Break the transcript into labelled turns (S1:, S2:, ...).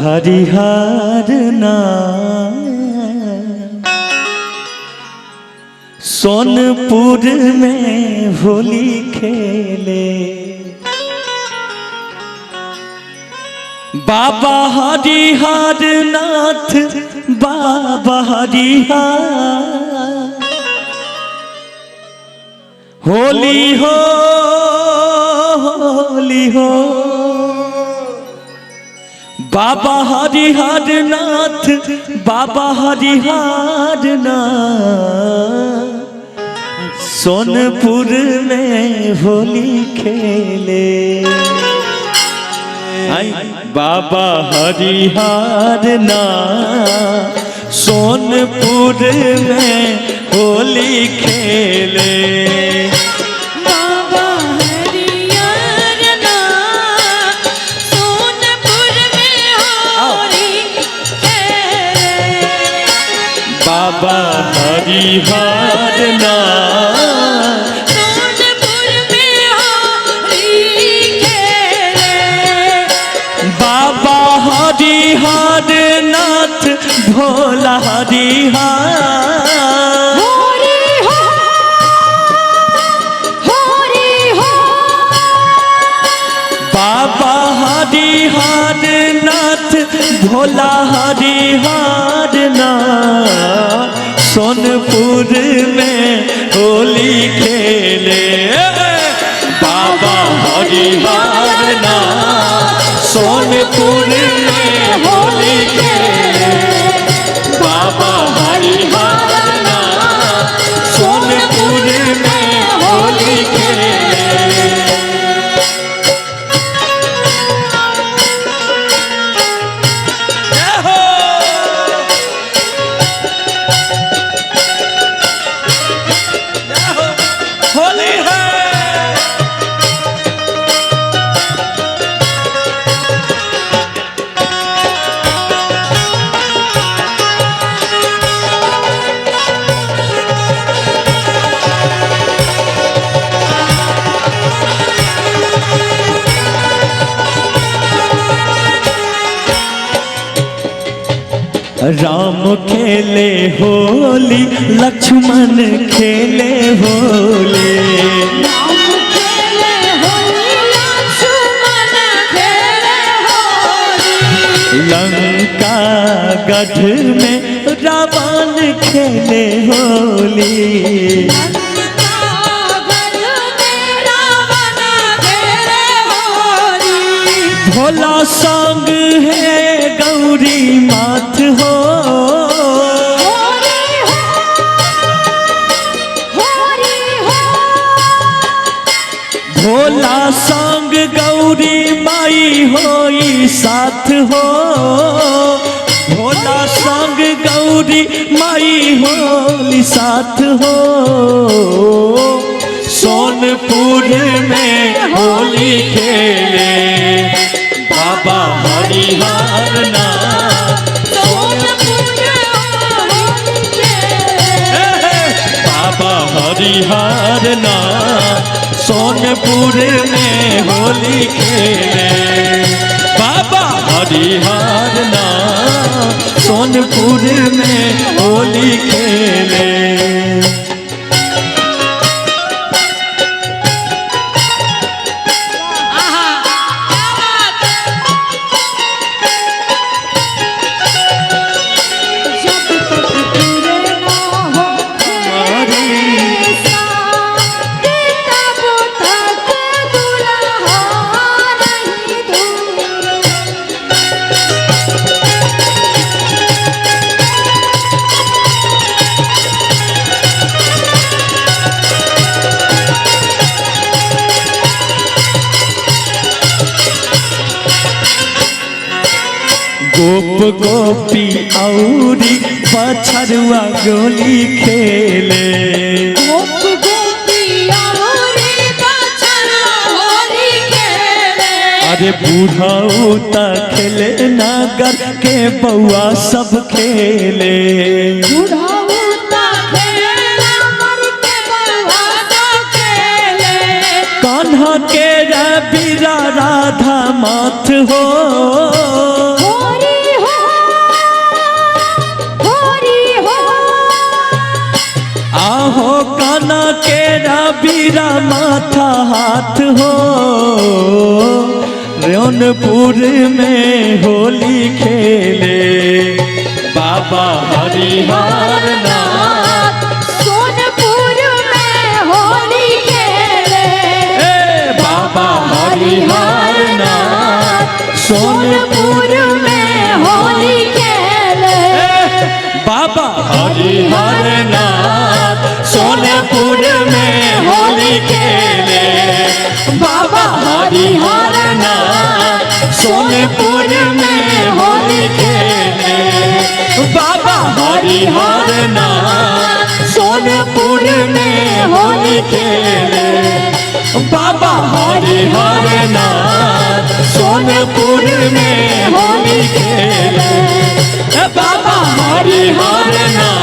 S1: हरिहर ना सोनपुर में होली खेले बाबा हरिहर नाथ बाबा हरिहर होली हो होली हो बाबा हरिहर नाथ बाबा हरिहर नाथ सोनपुर में होली खेले बाबा हरिहर नाथ सोनपुर में होली खेले बाबा हरिहर नाथ सोनपुर में होली खेले बाबा हरिहर नाथ भोला हरिहर बाबा हरिहर नाथ भोला हरिहर नाथ सोनपुर में होली खेले बाबा हरिहर नाथ सोनपुर में होली खेले बाबा हरिहर नाथ सोनपुर में होली खेले राम खेले होली लक्ष्मण खेले होली
S2: राम खेले होली लक्ष्मण खेले होली
S1: लंका गढ़ में रावण खेले होली भोला संग है गौरी माथ हो भोला संग गौरी माई होई साथ हो भोला संग गौरी माई होली साथ हो सोनपुर में होली खेले बाबा हरिहर नाथ बाबा हरिहर नाथ सोनपुर में होली खेले बाबा हरिहर नाथ सोनपुर में होली खेले गोप गोपी औरी बछरुआ गोली खेले
S2: गोप गोपी औरी बछरुआ होली खेले
S1: अरे बूढ़ऊ त खेले नगर के बउआ सब खेले
S2: बूढ़ऊ त खेले नगर के बउआ सब खेले
S1: कान्हा के रबीरा राधा माथ हो
S2: होरी
S1: बीरा माथा हाथ हो, रौनपुर में होली खेले बाबा हरिहर नाथ।
S2: सोनपुर में होली खेले
S1: बाबा हरिहर नाथ,
S2: सोनपुर में होली खेले
S1: बाबा हरिहर नाथ, सोनपुर में होली खेले बाबा हरिहर नाथ, सोनपुर में होली खेले बाबा हरिहर नाथ, सोनपुर में होली खेले बाबा हरिहर नाथ, सोनपुर में होली खेले बाबा हरिहर नाथ।